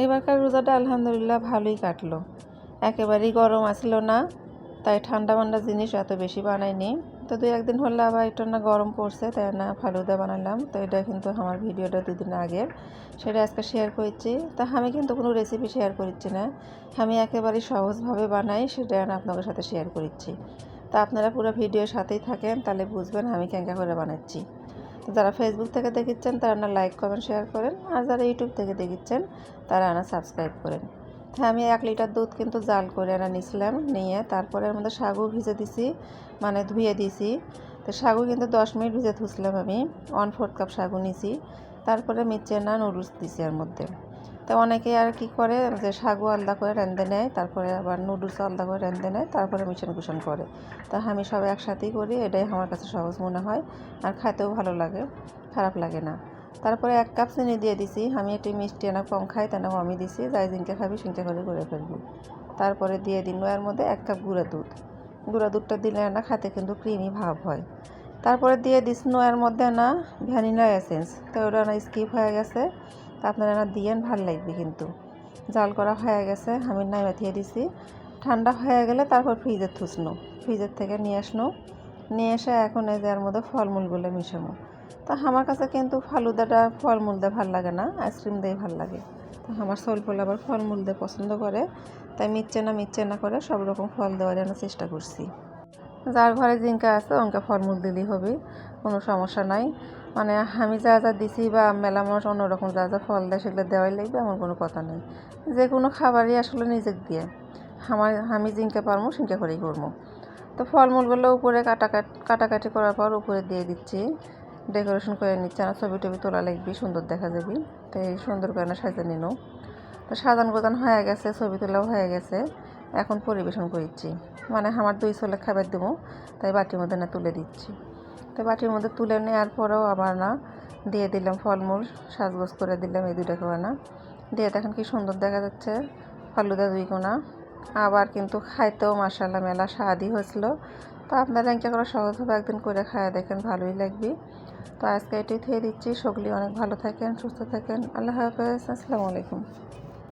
এবারকার রোজাটা আলহামদুলিল্লাহ ভালোই কাটলো। একেবারেই গরম আসছিল না, তাই ঠান্ডা ঠান্ডা জিনিস এত বেশি বানাইনি। তো 2-1 দিন হলে আবার একটু না গরম পড়ছে, তাই না ফালুদা বানালাম। তো এটা কিন্তু আমার ভিডিওটা 2 দিন আগের, সেটা আজকে শেয়ার করছি। তা আমি কিন্তু কোনো রেসিপি শেয়ার করছি না, আমি একেবারেই সহজভাবে বানাই, সেটা আমি আপনাদের সাথে শেয়ার করছি। তা আপনারা পুরো ভিডিওর সাথেই থাকেন, তাহলে বুঝবেন আমি কেঙ্কা করে বানাচ্ছি। তো যারা ফেসবুক থেকে দেখিচ্ছেন তারা না লাইক কমেন্ট শেয়ার করেন, আর যারা ইউটিউব থেকে দেখিচ্ছেন তারা না সাবস্ক্রাইব করেন। হ্যাঁ, আমি 1 লিটার দুধ কিন্তু জাল করে নিয়েছিলাম, নিয়ে তারপরে এর মধ্যে সাগু ভিজে দিছি, মানে ধুয়ে দিছি। তো সাগু কিন্তু 10 মিনিট ভিজে ধুছিলাম আমি। 1/4 কাপ সাগু নিছি, তারপরে মিচে না নুডলস দিছি এর মধ্যে। তো অনেকে আর কি করে যে সাগু আলাদা করে রেঁধে নেয়, তারপরে আবার নুডলস আলাদা করে রেঁধে নেয়, তারপরে মিশন কুশন করে। তা আমি সব একসাথেই করি, এটাই আমার কাছে সহজ মনে হয়, আর খাইতেও ভালো লাগে, খারাপ লাগে না। তারপরে 1 কাপ চিনি দিয়ে দিছি, আমি একটু মিষ্টি না কম খাই, তাই না কমই দিছি, যাই জিনকে খাবি সিনকে করে ফেলবি। তারপরে দিয়ে দিন এর মধ্যে 1 কাপ গুঁড়া দুধ। গুঁড়া দুধটা দিলে না খাতে কিন্তু ক্রিমি ভাব হয়। তারপরে দিয়ে দিস এর মধ্যে না ভ্যানিলা এসেন্স, তো ওটা না স্কিপ হয়ে গেছে, তা আপনারা না দিয়েন, ভাল লাগবে কিন্তু। জাল করা হয়ে গেছে, আমি নাইমা দিয়ে দিছি। ঠান্ডা হয়ে গেলে তারপর ফ্রিজে থুসনো, ফ্রিজের থেকে নিয়ে আসনো, নিয়ে এসে এখন এই যে এর মধ্যে ফলমূলগুলো মিশানো। তা আমার কাছে কিন্তু ফালুদাটা ফলমূল দিয়ে ভাল লাগে না, আইসক্রিম দিয়ে ভাল লাগে। তো আমার ছোলপোলা আবার ফলমূল দিয়ে পছন্দ করে, তাই মিচ্ছে না করে সব রকম ফল দেওয়ার জন্য চেষ্টা করছি। যার ঘরে জিঙ্কা আছে ওনকে ফলমূল দিলেই হবে, কোনো সমস্যা নাই। মানে আমি যা যা দিছি বা মেলা মানুষ অন্যরকম যা যা ফল দেয় সেগুলো দেওয়াই লাগবে এমন কোনো কথা নেই। যে কোনো খাবারই আসলে নিজের দিয়ে আমি জিঙ্কা পারবো সিঙ্কা করেই করবো। তো ফলমূলগুলো উপরে কাটাকাটি করার পর উপরে দিয়ে দিচ্ছি, ডেকোরেশন করে নিচ্ছি, আর ছবি টবি তোলা লাগবে, সুন্দর দেখা যাবে, তাই সুন্দর করে সাজা নিন। তো সাজান গোজান হয়ে গেছে, ছবি তোলাও হয়ে গেছে, এখন পরিবেশন করছি। মানে আমার 2 ছেলে খাবার দেবো, তাই বাটির মধ্যে না তুলে দিচ্ছি। তো বাটির মধ্যে তুলে নেওয়ার পরেও আবার না দিয়ে দিলাম ফলমূল, সাজগোজ করে দিলাম এই 2টা করে না দিয়ে, দেখেন কি সুন্দর দেখা যাচ্ছে ফালুদা 2 কোনা। আবার কিন্তু খাইতেও মাশাআল্লাহ মেলা স্বাদই হয়েছিল। তো আপনারা একটা করে সহজভাবে একদিন করে খাওয়া দেখেন, ভালোই লাগবে। তো আজকে এটাই খেয়ে দিচ্ছি। সকলেই অনেক ভালো থাকেন, সুস্থ থাকেন। আল্লাহ হাফেজ, আসসালামু আলাইকুম।